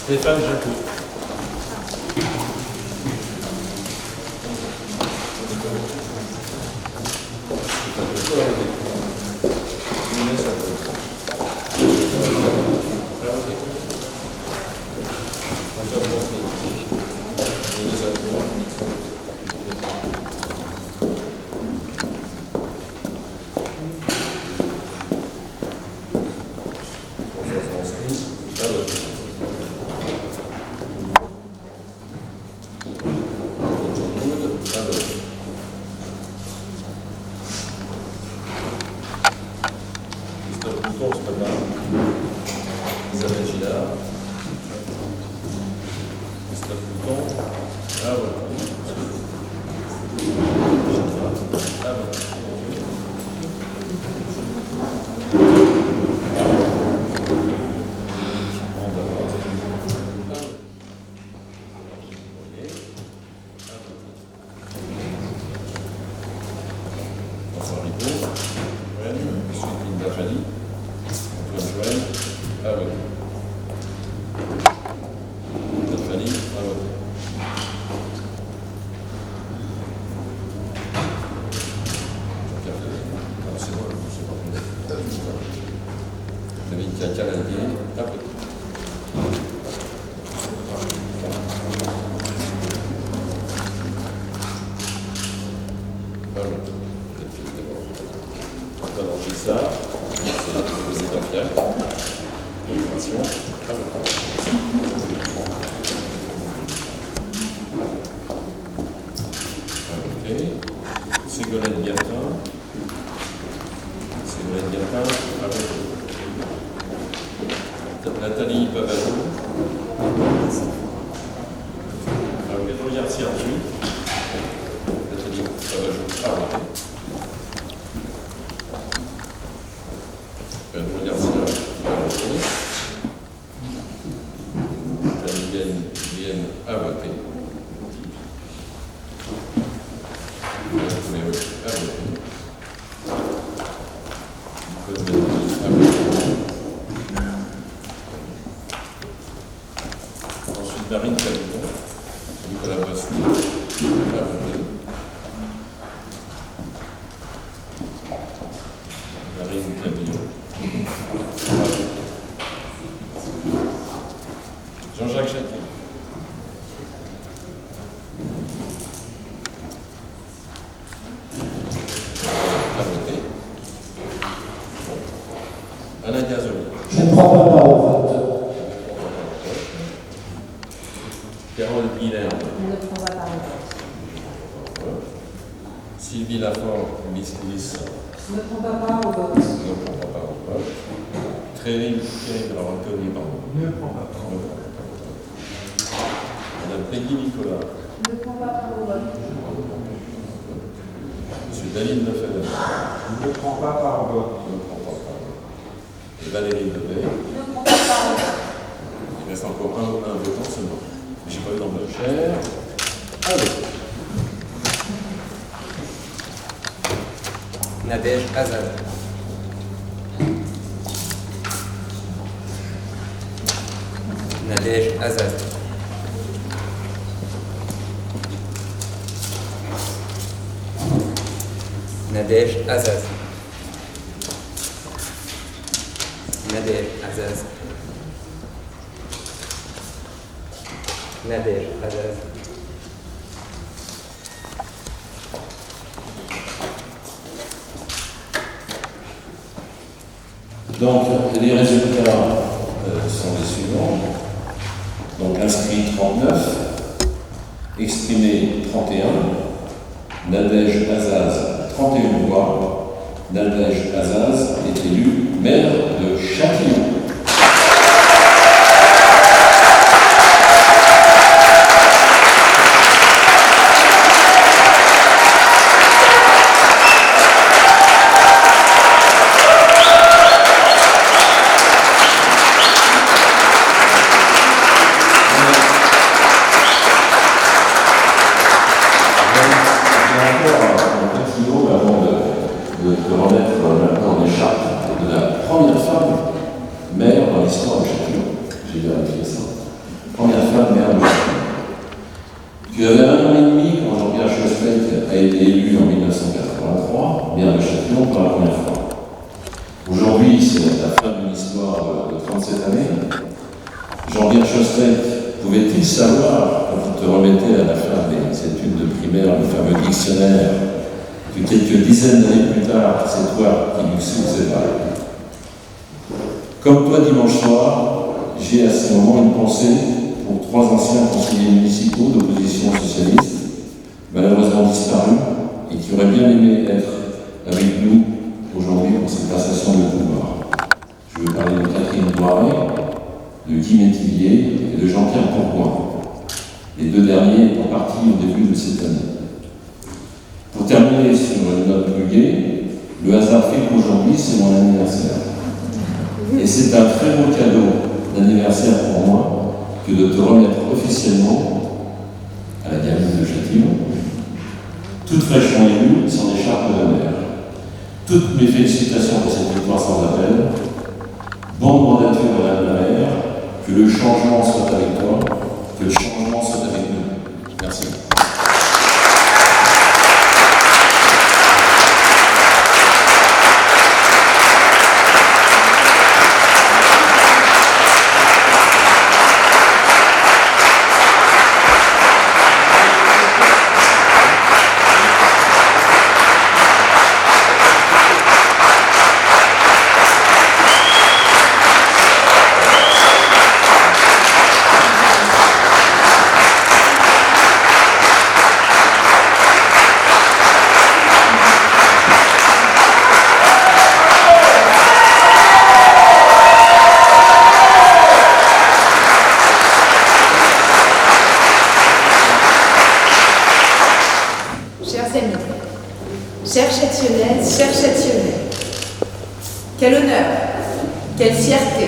Stéphane Jacot. Isabelle Gillard. Christophe Bouton. Ah voilà. Ah voilà. François Rigaud. Ensuite Linda Fanny. Antoine Joël. Ah oui. Linda Fanny. Ah oui. C'est moi, je ne sais pas. David Caladier. Ah oui. Alors, j'ai ça, c'est le président Pierre, l'opération. Ok, Ségolène Gatin. Nathalie Pavadou. Alors, Catherine Garcia ensuite. Nathalie Pavadou. Ah, ok. Vienne à voter. Ensuite, Marine Cabillon, Nicolas Boissy, à voter. Marine Cabillon. Jean-Jacques Jacquet. À voter. Alain Gazoli. Je ne prends pas part au vote. Carole Guilherme. Je ne prends pas part au vote. Sylvie Lafort, Miss Lys. Je ne prends pas part au vote. Ne prend pas part au vote. Thierry Anthony, pardon. Ne prends pas part. Madame Peggy Nicolas. Je ne prends pas part au vote. Monsieur David Lefebvre. Ne prends pas part au vote. Ne prend pas part. Et Valérie Lebet. Je ne prends pas part au vote. Il reste encore un votant seulement. Je n'ai pas eu dans le cher. Allez. Nadège Azad. Nadège Azad. Nadège Azaz. Nadège Azaz. Nadège Azaz. Donc, les résultats sont les suivants. Donc, inscrit 39, exprimé 31, Nadège Azaz 31 voix. Nadège Azaz est élu maire de Châtillon. De remettre maintenant l'écharpe de la première femme vérifier ça. Première femme maire de Châtillon. Tu avais 1 an et demi quand Jean-Pierre Chostelec a été élu en 1983, maire de Châtillon pour la première fois. Aujourd'hui, c'est la fin d'une histoire de 37 années. Jean-Pierre Chostelec pouvait-il savoir, quand vous te remettais à la fin des études de primaire, le fameux dictionnaire, que quelques dizaines d'années plus tard, c'est toi qui lui succéderas. Comme toi, dimanche soir, j'ai à ce moment une pensée pour 3 anciens conseillers municipaux d'opposition socialiste, malheureusement disparus, et qui auraient bien aimé être avec nous aujourd'hui pour cette passation de pouvoir. Je veux parler de Catherine Boiret, de Guy Métivier et de Jean-Pierre Pourpoint. Les 2 derniers étant partis au début de cette année. Pour terminer sur une note plus gaie, le hasard fait qu'aujourd'hui c'est mon anniversaire. Et c'est un très beau cadeau d'anniversaire pour moi que de te remettre officiellement à la gamine de Châtillon, toute fraîchement élue, son écharpe de mer. Toutes mes félicitations pour cette victoire sans appel. Bonne mandature à la maire, que le changement soit avec toi, que le changement soit avec nous. Merci. Chers Châtillonnaises, chers Châtillonnais, quel honneur, quelle fierté,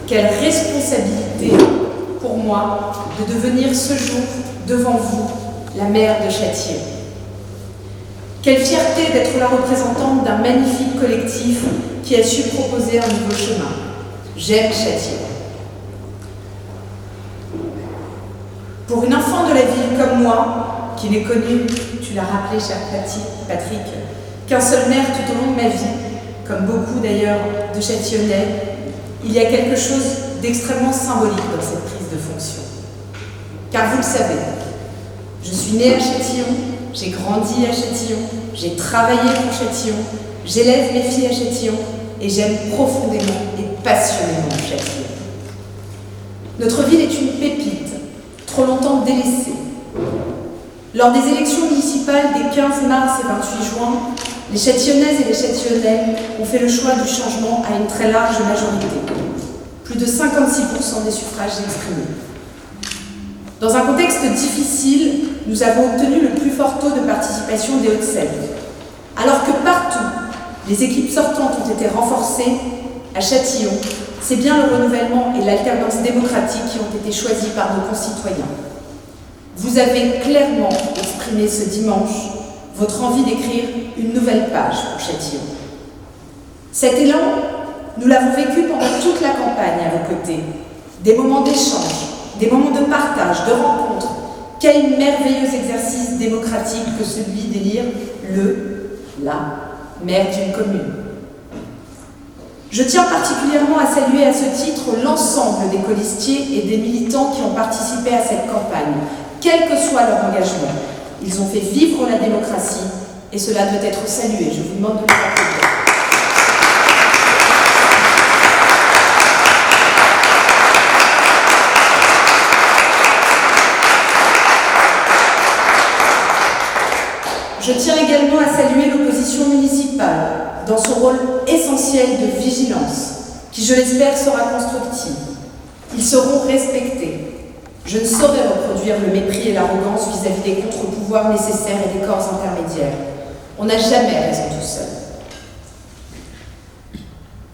quelle responsabilité pour moi de devenir ce jour devant vous la maire de Châtillon. Quelle fierté d'être la représentante d'un magnifique collectif qui a su proposer un nouveau chemin. J'aime Châtillon. Pour une enfant de la ville comme moi, qui n'ai connu, tu l'as rappelé, cher Patrick, qu'un seul maire tout au long de ma vie, comme beaucoup d'ailleurs de Châtillonnais, il y a quelque chose d'extrêmement symbolique dans cette prise de fonction. Car vous le savez, je suis née à Châtillon, j'ai grandi à Châtillon, j'ai travaillé pour Châtillon, j'élève mes filles à Châtillon et j'aime profondément et passionnément Châtillon. Notre ville est une pépite, trop longtemps délaissée. Lors des élections municipales des 15 mars et 28 juin, les Châtillonnaises et les Châtillonnais ont fait le choix du changement à une très large majorité. Plus de 56% des suffrages exprimés. Dans un contexte difficile, nous avons obtenu le plus fort taux de participation des Hauts-de-Seine. Alors que partout, les équipes sortantes ont été renforcées, à Châtillon, c'est bien le renouvellement et l'alternance démocratique qui ont été choisis par nos concitoyens. Vous avez clairement exprimé ce dimanche votre envie d'écrire une nouvelle page pour Châtillon. Cet élan, nous l'avons vécu pendant toute la campagne à vos côtés. Des moments d'échange, des moments de partage, de rencontre. Quel merveilleux exercice démocratique que celui d'élire la maire d'une commune. Je tiens particulièrement à saluer à ce titre l'ensemble des colistiers et des militants qui ont participé à cette campagne, quel que soit leur engagement. Ils ont fait vivre la démocratie et cela doit être salué. Je vous demande de les applaudir. Je tiens également à saluer l'opposition municipale dans son rôle essentiel de vigilance, qui, je l'espère, sera constructive. Ils seront respectés. Je ne saurais reproduire le mépris et l'arrogance vis-à-vis des contre-pouvoirs nécessaires et des corps intermédiaires. On n'a jamais raison tout seul.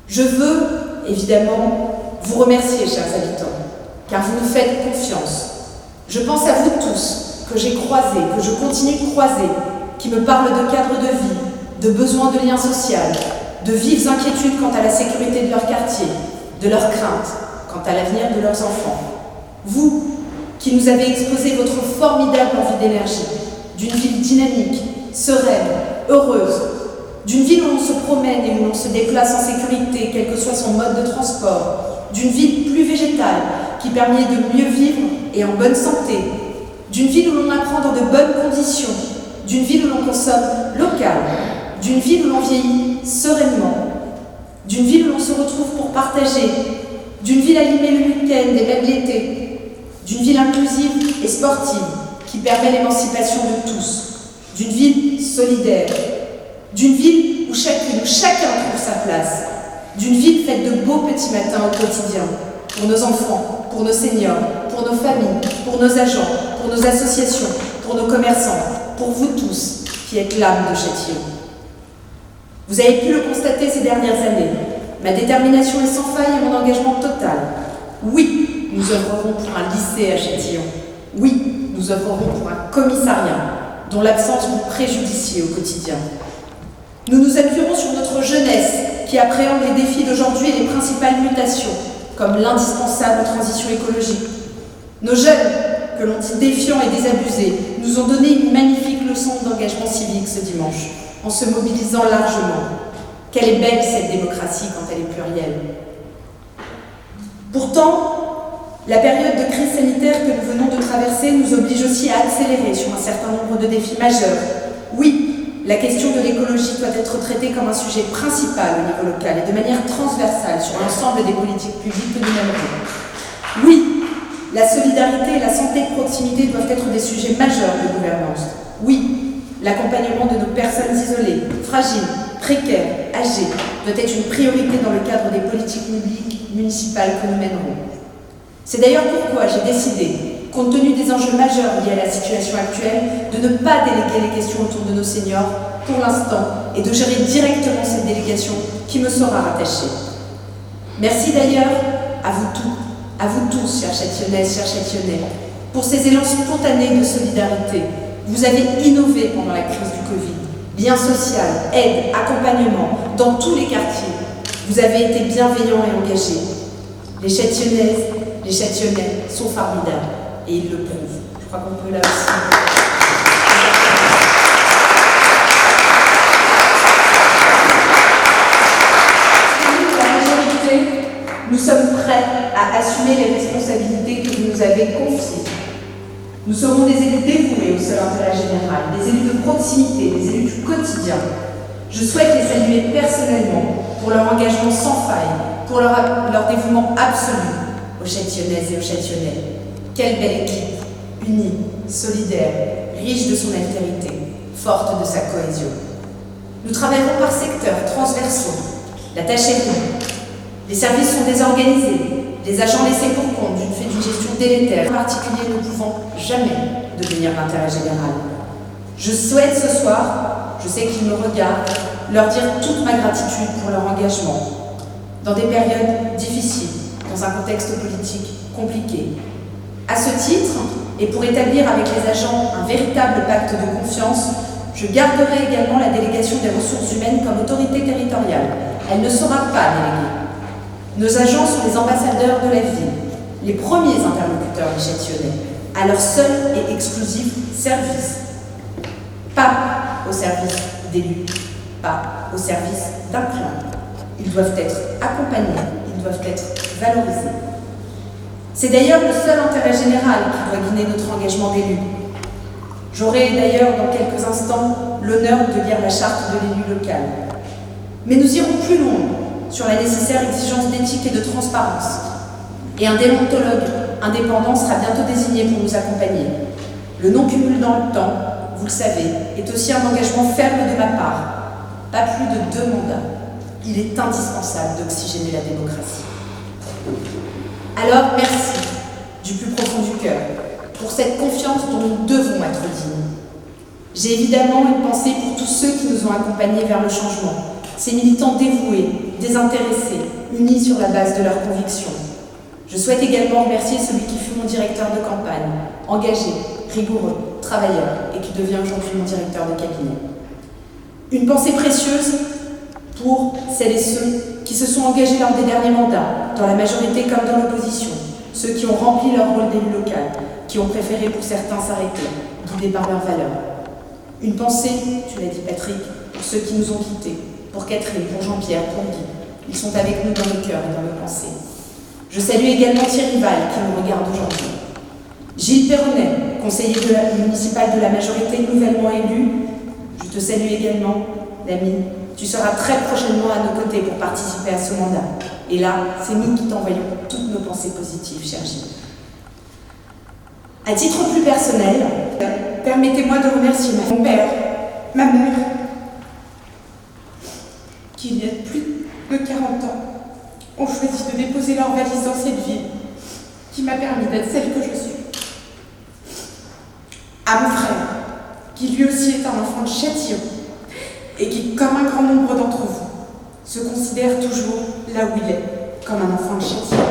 Je veux, évidemment, vous remercier, chers habitants, car vous nous faites confiance. Je pense à vous tous, que j'ai croisés, que je continue de croiser, qui me parlent de cadre de vie, de besoins de lien social, de vives inquiétudes quant à la sécurité de leur quartier, de leurs craintes quant à l'avenir de leurs enfants. Vous, qui nous avez exposé votre formidable envie d'énergie, d'une ville dynamique, sereine, heureuse, d'une ville où l'on se promène et où l'on se déplace en sécurité, quel que soit son mode de transport, d'une ville plus végétale, qui permet de mieux vivre et en bonne santé, d'une ville où l'on apprend dans de bonnes conditions, d'une ville où l'on consomme local, d'une ville où l'on vieillit sereinement, d'une ville où l'on se retrouve pour partager, d'une ville animée le week-end et même l'été, d'une ville inclusive et sportive qui permet l'émancipation de tous, d'une ville solidaire, d'une ville où chacune, où chacun trouve sa place, d'une ville faite de beaux petits matins au quotidien, pour nos enfants, pour nos seniors, pour nos familles, pour nos agents, pour nos associations, pour nos commerçants, pour vous tous qui êtes l'âme de Châtillon. Vous avez pu le constater ces dernières années. Ma détermination est sans faille et mon engagement total. Oui, nous œuvrerons pour un lycée à Châtillon. Oui, nous œuvrerons pour un commissariat dont l'absence vous préjudicie au quotidien. Nous nous appuierons sur notre jeunesse qui appréhende les défis d'aujourd'hui et les principales mutations, comme l'indispensable transition écologique. Nos jeunes, que l'on dit défiants et désabusés, nous ont donné une magnifique leçon d'engagement civique ce dimanche, en se mobilisant largement. Quelle est belle cette démocratie quand elle est plurielle. Pourtant, la période de crise sanitaire que nous venons de traverser nous oblige aussi à accélérer sur un certain nombre de défis majeurs. Oui, la question de l'écologie doit être traitée comme un sujet principal au niveau local et de manière transversale sur l'ensemble des politiques publiques que nous mènerons. Oui, la solidarité et la santé de proximité doivent être des sujets majeurs de gouvernance. Oui, l'accompagnement de nos personnes isolées, fragiles, précaires, âgées, doit être une priorité dans le cadre des politiques publiques municipales que nous mènerons. C'est d'ailleurs pourquoi j'ai décidé, compte tenu des enjeux majeurs liés à la situation actuelle, de ne pas déléguer les questions autour de nos seniors pour l'instant et de gérer directement cette délégation qui me sera rattachée. Merci d'ailleurs à vous tous, chers Châtillonnaises, chers Châtillonnais, pour ces élans spontanés de solidarité. Vous avez innové pendant la crise du Covid. Lien social, aide, accompagnement, dans tous les quartiers. Vous avez été bienveillants et engagés. Les Châtillonnaises, les Châtillonnais sont formidables et ils le prouvent. Je crois qu'on peut là aussi. La majorité, nous sommes prêts à assumer les responsabilités que vous nous avez confiées. Nous serons des élus dévoués au seul intérêt général, des élus de proximité, des élus du quotidien. Je souhaite les saluer personnellement pour leur engagement sans faille, pour leur dévouement absolu aux Châtillonnaises et aux Châtillonnais. Quelle belle équipe, unie, solidaire, riche de son altérité, forte de sa cohésion. Nous travaillerons par secteurs transversaux. La tâche est lourde. Les services sont désorganisés. Les agents laissés pour compte d'une gestion délétère. En particulier, ne pouvant jamais devenir l'intérêt général. Je souhaite ce soir, je sais qu'ils me regardent, leur dire toute ma gratitude pour leur engagement. Dans des périodes difficiles, dans un contexte politique compliqué. À ce titre, et pour établir avec les agents un véritable pacte de confiance, je garderai également la délégation des ressources humaines comme autorité territoriale. Elle ne sera pas déléguée. Nos agents sont les ambassadeurs de la ville, les premiers interlocuteurs des Châtillonnais, à leur seul et exclusif service. Pas au service d'élus, pas au service d'un clan. Ils doivent être accompagnés, ils doivent être valorisés. C'est d'ailleurs le seul intérêt général qui doit guider notre engagement d'élus. J'aurai d'ailleurs dans quelques instants l'honneur de lire la charte de l'élu local. Mais nous irons plus loin sur la nécessaire exigence d'éthique et de transparence. Et un déontologue indépendant sera bientôt désigné pour nous accompagner. Le non-cumul dans le temps, vous le savez, est aussi un engagement ferme de ma part. Pas plus de 2 mandats. Il est indispensable d'oxygéner la démocratie. Alors, merci, du plus profond du cœur, pour cette confiance dont nous devons être dignes. J'ai évidemment une pensée pour tous ceux qui nous ont accompagnés vers le changement, ces militants dévoués, désintéressés, unis sur la base de leurs convictions. Je souhaite également remercier celui qui fut mon directeur de campagne, engagé, rigoureux, travailleur, et qui devient aujourd'hui mon directeur de cabinet. Une pensée précieuse pour celles et ceux qui se sont engagés lors des derniers mandats, dans la majorité comme dans l'opposition, ceux qui ont rempli leur rôle d'élu local, qui ont préféré pour certains s'arrêter, guidés par leurs valeurs. Une pensée, tu l'as dit Patrick, pour ceux qui nous ont quittés, pour Catherine, pour Jean-Pierre, pour Guy. Ils sont avec nous dans nos cœurs et dans nos pensées. Je salue également Thierry Val, qui nous regarde aujourd'hui. Gilles Perronnet, conseiller municipal de la majorité nouvellement élu, je te salue également, l'ami. Tu seras très prochainement à nos côtés pour participer à ce mandat. Et là, c'est nous qui t'envoyons toutes nos pensées positives, cher Gilles. À titre plus personnel, permettez-moi de remercier mon père, ma mère, qui il y a plus de 40 ans ont choisi de déposer leurs valises dans cette ville, qui m'a permis d'être celle que je suis. À mon frère, qui lui aussi est un enfant de Châtillon, et qui, comme un grand nombre d'entre vous, se considère toujours là où il est, comme un enfant de Châtillon.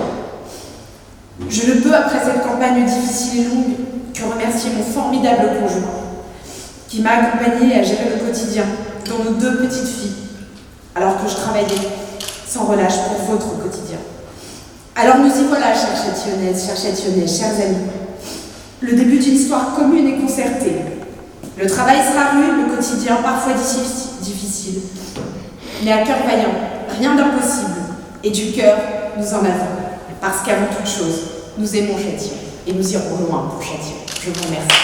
Je ne peux, après cette campagne difficile et longue, que remercier mon formidable conjoint, qui m'a accompagnée à gérer le quotidien, dont nos 2 petites filles, alors que je travaillais sans relâche pour votre quotidien. Alors nous y voilà, chers Châtillonnaises, chers Châtillonnais, chers amis. Le début d'une histoire commune et concertée. Le travail sera rude, le quotidien parfois difficile. Mais à cœur vaillant, rien d'impossible. Et du cœur, nous en avons. Parce qu'avant toute chose, nous aimons Châtillon. Et nous irons loin pour Châtillon. Je vous remercie.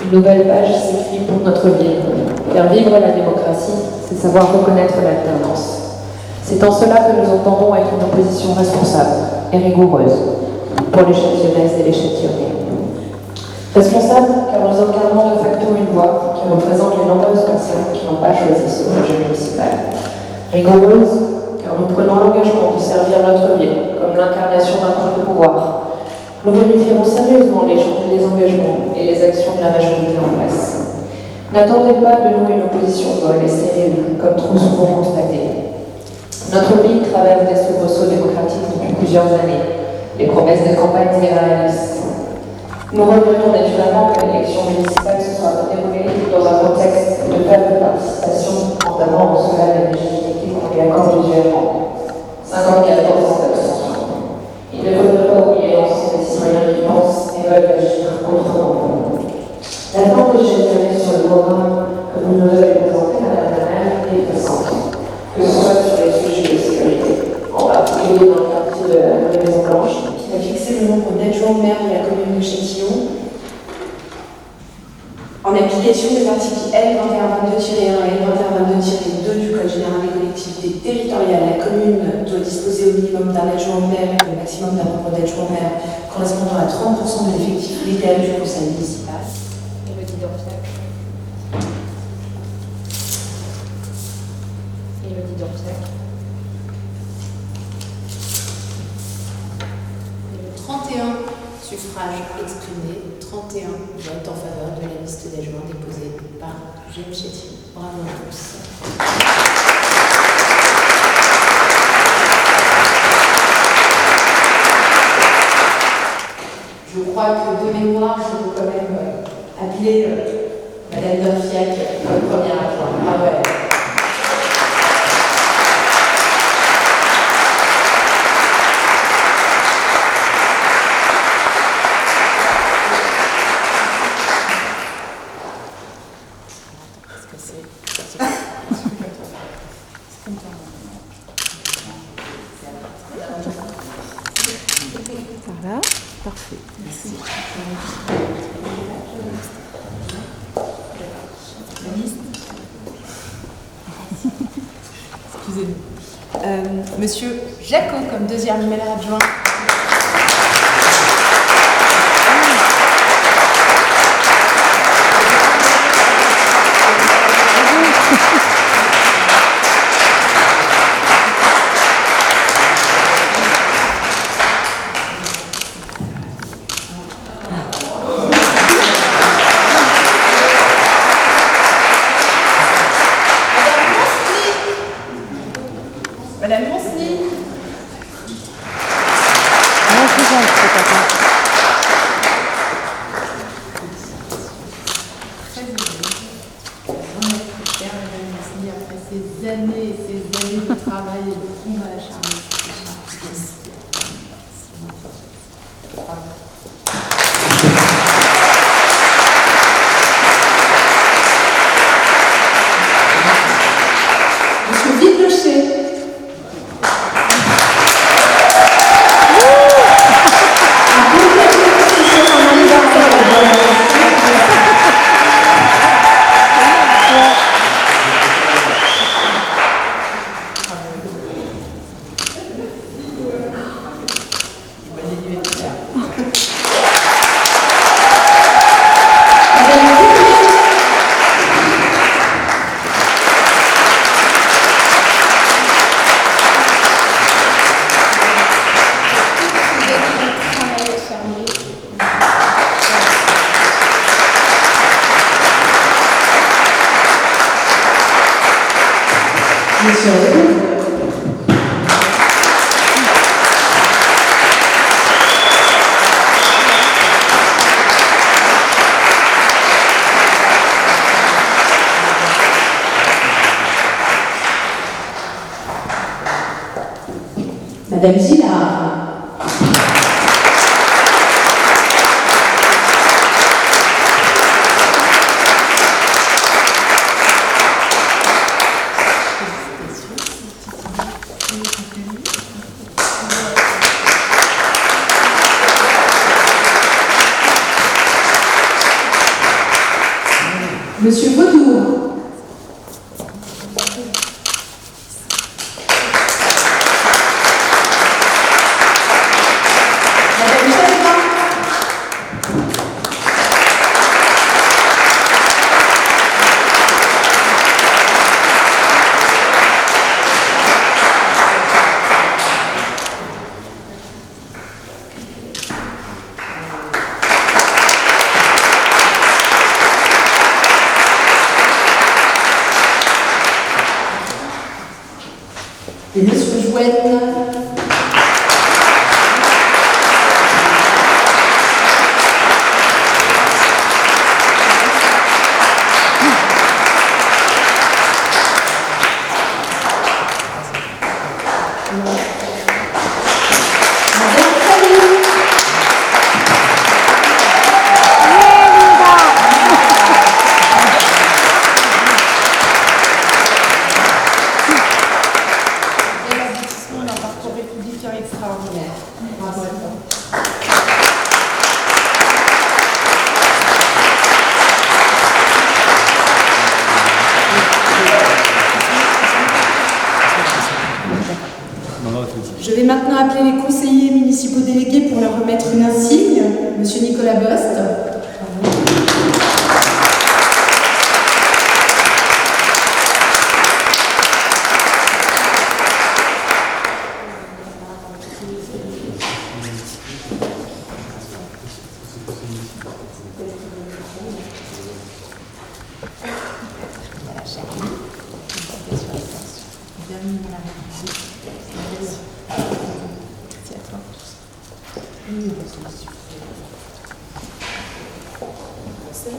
Une nouvelle page s'écrit pour notre ville. Faire vivre la démocratie, c'est savoir reconnaître l'alternance. C'est en cela que nous entendons être une opposition responsable et rigoureuse pour les Châtillonnaises et les Châtillonnais. Responsable car nous incarnons de facto une voix qui représente les nombreuses personnes qui n'ont pas choisi ce projet municipal. Rigoureuse car nous prenons l'engagement de servir notre ville comme l'incarnation d'un contre-pouvoir. Nous vérifierons sérieusement les engagements et les actions de la majorité en place. N'attendez pas de nous une opposition molle et stérile, comme trop souvent constaté. Notre ville traverse des soubresauts démocratiques depuis plusieurs années. Les promesses de campagne irréalistes. Nous regrettons naturellement que l'élection municipale se soit déroulée dans un contexte de faible participation, notamment en cela la légitimité qu'on lui accorde usuellement. 54% d'abstention. Il ne faudrait pas oublier l'ensemble des citoyens qui pensent et veulent agir autrement. L'attente que j'ai donnée sur le programme que vous nous avez présenté, Madame la maire, est pressante, que ce soit sur les sujets de sécurité, en particulier dans le quartier de la Maison Blanche, qui a fixé le nombre d'adjoints au maire de la commune de Châtillon, en application des articles L2122-1 et L2122-2 du Code général des collectivités territoriales. La commune doit disposer au minimum d'un adjoint au maire et au maximum d'un nombre d'adjoints au maire correspondant à 30% de l'effectif légal du conseil municipal. Élodie Dorfiac. Élodie Dorfiac. 31 suffrages exprimés, 31 votes en faveur de la liste d'adjoints déposée par Jeanne Châtillon. Bravo à tous. Je crois que de mémoire, je peux quand même appeler Madame Dorfiac comme première adjointe. Bravo à elle. Voilà, parfait. Merci. Excusez-nous. Monsieur Jacot comme deuxième maire adjoint. ces années et ces années de travail et de combat acharné. Monsieur Villelocher. Madame Gillard. Monsieur Vaudour. Et Monsieur Jouenne. Je vais maintenant appeler les conseillers municipaux délégués pour leur remettre une insigne. Monsieur Nicolas Bost.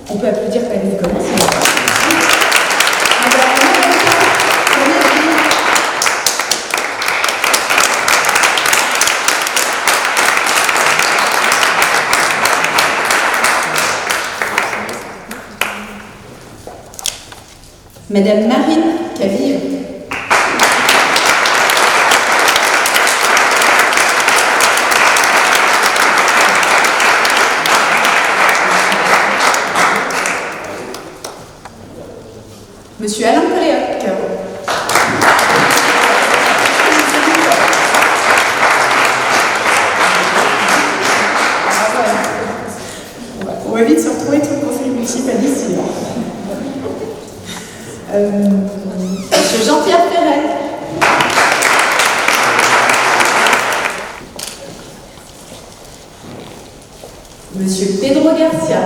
On peut applaudir quand même Nicolas. Madame Marine Caville. Monsieur Alain Coléac. On va vite se retrouver tout le conseil municipal ici. Monsieur Jean-Pierre Perret. Monsieur Pedro Garcia.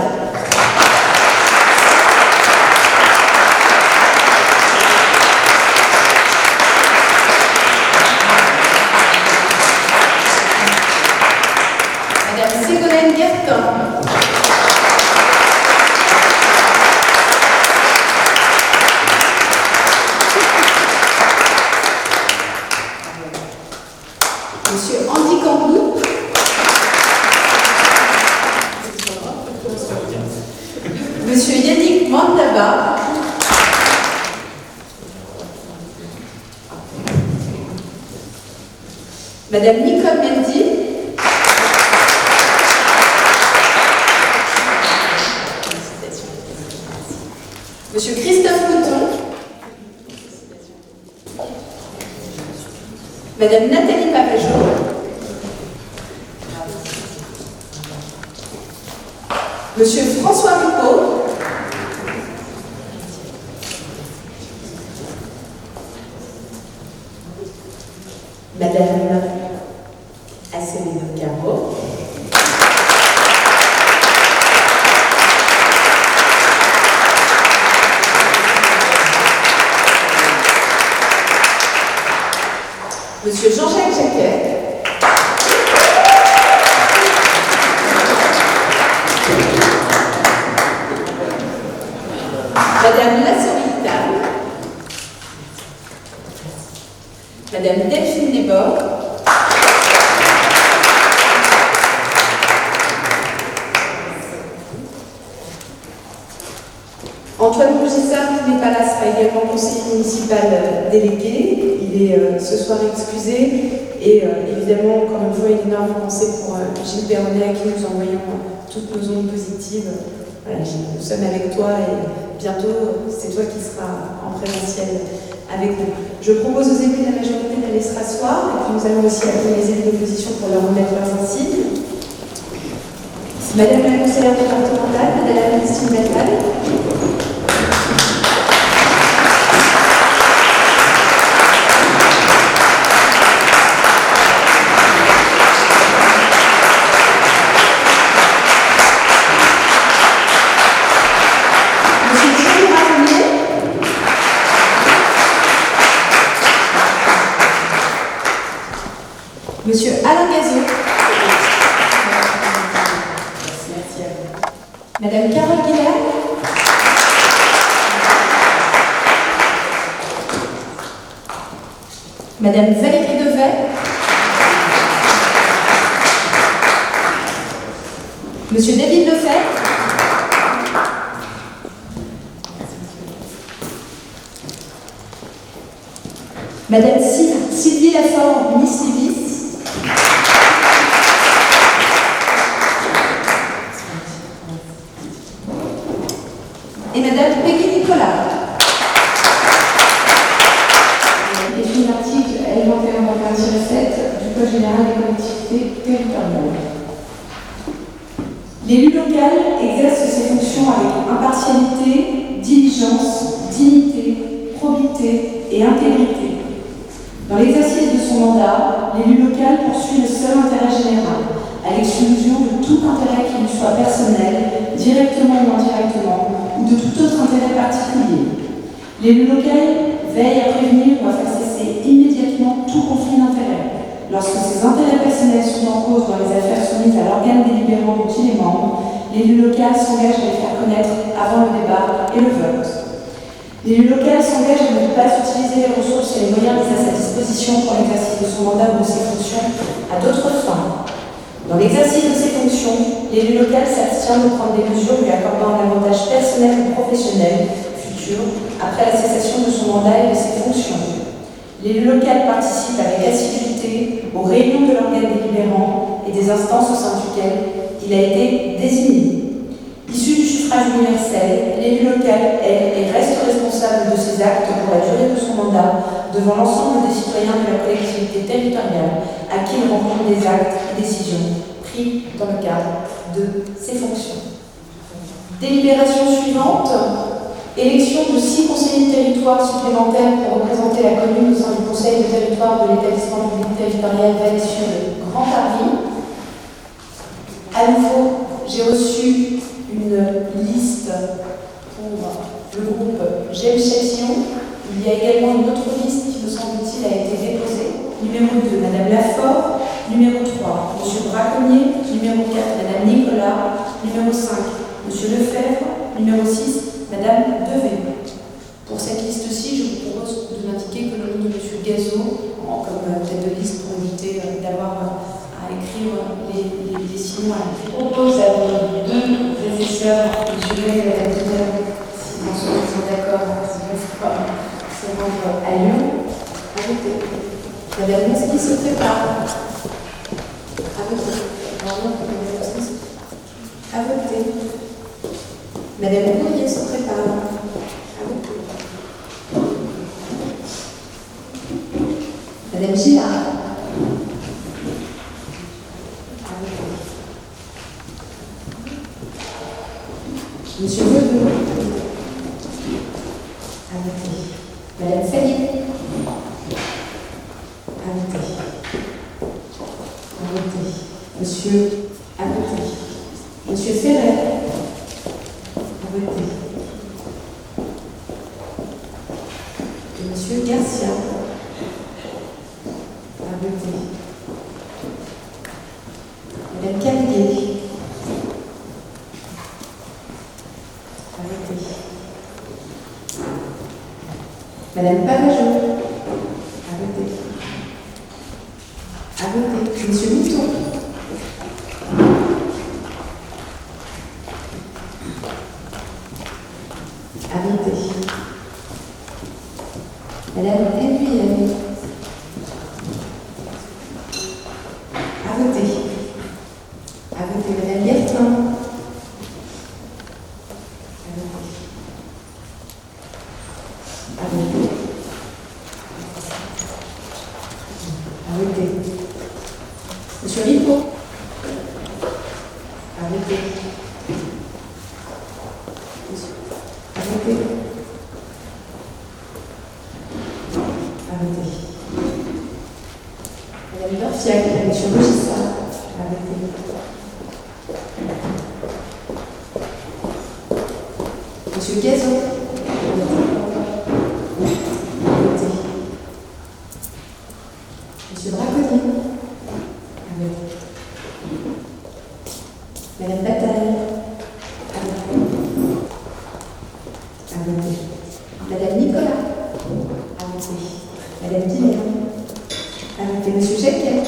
Madame Ségolène Guertin. Madame Nicole Mendy. Monsieur Christophe Couton. Madame Nathalie Papageau. Monsieur François Ripaud. Madame Asselino Caro. Monsieur Jean-Jacques Jacquet. Madame Lassorita. Madame Delphine Desbords. Antoine Rougissard, qui n'est pas là, sera également conseiller municipal délégué. Il est ce soir excusé. Et évidemment, encore une fois, une énorme pensée pour Gilles Perronnet, à qui nous envoyons toutes nos ondes positives. Voilà, Gilles, nous sommes avec toi et bientôt, c'est toi qui seras en présentiel avec nous. Je propose aux élus de la majorité d'aller se rasseoir, et puis nous allons aussi appeler les élus d'opposition pour leur remettre leurs insignes. Madame la conseillère départementale, Madame Christine Nattal. Monsieur Alain Gazot. Merci à vous. Madame Carole Guillard. Madame Valérie Devet. Monsieur David Lefebvre. Madame Sylvie Lafort, Miss Civis. Et Madame Peggy Nicolas. Et puis l'article L21-21-7 du Code général des collectivités territoriales. L'élu local exerce ses fonctions avec impartialité, diligence, dignité, probité et intégrité. Dans l'exercice de son mandat, l'élu local poursuit le seul intérêt général, à l'exclusion de tout intérêt qui lui soit personnel, directement ou indirectement, ou de tout autre intérêt particulier. L'élu local veille à prévenir ou à faire cesser immédiatement tout conflit d'intérêts. Lorsque ses intérêts personnels sont en cause dans les affaires soumises à l'organe délibérant dont il est membre, l'élu local s'engage à les faire connaître avant le débat et le vote. L'élu local s'engage à ne pas utiliser les ressources et les moyens mis à sa disposition pour l'exercice de son mandat ou de ses fonctions à d'autres fins. Dans l'exercice de ses fonctions, l'élu local s'abstient de prendre des mesures lui accordant un avantage personnel ou professionnel futur après la cessation de son mandat et de ses fonctions. L'élu local participe avec assiduité aux réunions de l'organe délibérant et des instances au sein duquel il a été désigné. Issu du suffrage universel, l'élu local est et reste responsable de ses actes pour la durée de son mandat devant l'ensemble des citoyens de la collectivité territoriale à qui il rend compte des actes et décisions pris dans le cadre de ses fonctions. Délibération suivante. Élection de 6 conseillers de territoire supplémentaires pour représenter la commune au sein du conseil de territoire de l'établissement public territorial Vallée Sud Grand Paris. À nouveau, j'ai reçu une liste pour le groupe J'aime Châtillon. Il y a également une autre liste qui, me semble-t-il, a été déposée. Numéro 2, Madame Lafort. Numéro 3, Monsieur Braconnier. Numéro 4, Madame Nicolas. Numéro 5, Monsieur Lefebvre. Numéro 6, Madame Devet. Pour cette liste-ci, je vous propose de m'indiquer que le nom de Monsieur Gazot, comme tête de liste pour éviter d'avoir à écrire les signaux. Je propose à vos 2 frères et sœurs, M. Gay et Mme Devet, si vous sont d'accord, si vous ne pas se rendre à Lyon. Arrêtez. Madame Mouski se prépare. À voter. Pardon, Madame Mouski. À voter. Madame Courrier se prépare. À voter. Madame Gillard. À voter. Monsieur Ledoux. À voter. Madame Fayet. À voter. À voter. Monsieur. À voter. Monsieur Ferret. À voter. Et Monsieur Garcia. À voter. Madame Cavalier. À voter. Madame Pavageau. À voter. À voter. Monsieur Mouton. À voter. Madame Nguyen. À voter. À voter. Madame Bertin. À voter. À voter. À voter. Monsieur Rico. À voter. À voter. À voter. Madame Dorfiac, Monsieur Rogissard. À voter. Monsieur Gazon. À voter. Monsieur Braconnier. À voter. Madame Bataille. À voter. À voter. Madame Nicolas. À voter. Madame Guilherme. À voter. Monsieur Jacquet.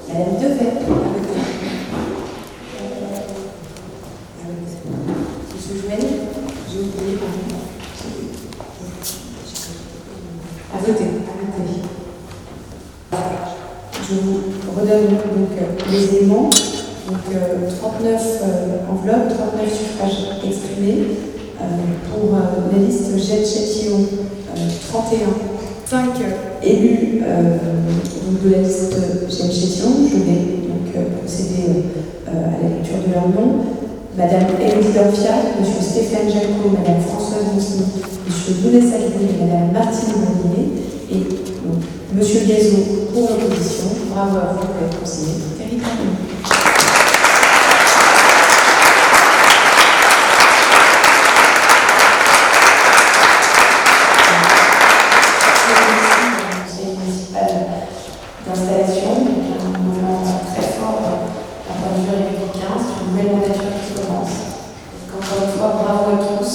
Madame Devet. À voter. À voter. Monsieur Jouel. J'ai oublié, pardon. À voter. À voter. Je vous redonne donc les éléments. Donc 39 enveloppes, 39 suffrages exprimés. Pour la liste Jette Châtillon, 31. 5 élus donc de la liste Jette Châtillon. Je vais donc procéder à la lecture de leur nom. Madame Élodie Dorfia, Monsieur Stéphane Jacot, Madame Françoise Moussny, Monsieur Younes Agri et Madame Martine Bonnier. Et donc, Monsieur Gazon pour l'opposition. Bravo à vous, vous êtes conseiller territorial. D'installation, donc un moment très fort d'un point de vue républicain, c'est une nouvelle mandature qui commence. Donc encore une fois, bravo à tous.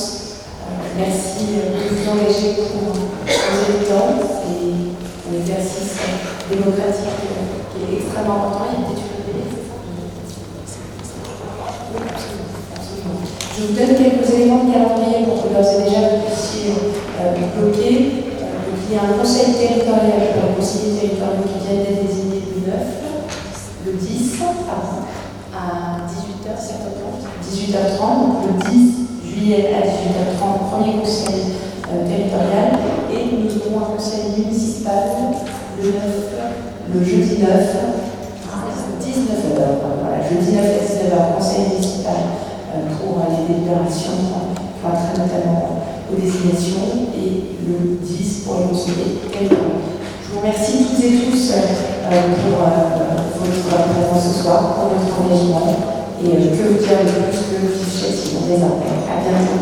Merci de vous engager pour poser le temps et l'exercice démocratique qui est extrêmement important. Il y a peut-être une idée, c'est ça? Oui, absolument. Je vous donne quelques éléments de calendrier pour que d'ores et déjà vous puissiez bloquer. Il y a un conseil territorial pour les conseillers territoriaux qui viennent d'être désignés le 9, le 10, pardon, à 18h30, donc le 10 juillet à 18h30, premier conseil territorial, et nous aurons un conseil municipal le jeudi 9 à 19h. Voilà, jeudi 9 à 19h, conseil municipal pour les délibérations, pour très notamment aux désignations, et le 10 pour les conseillers territoriaux. Je vous remercie toutes et tous pour votre présence ce soir, pour votre engagement, et que vous dire de plus que Châtillon désormais. À bientôt.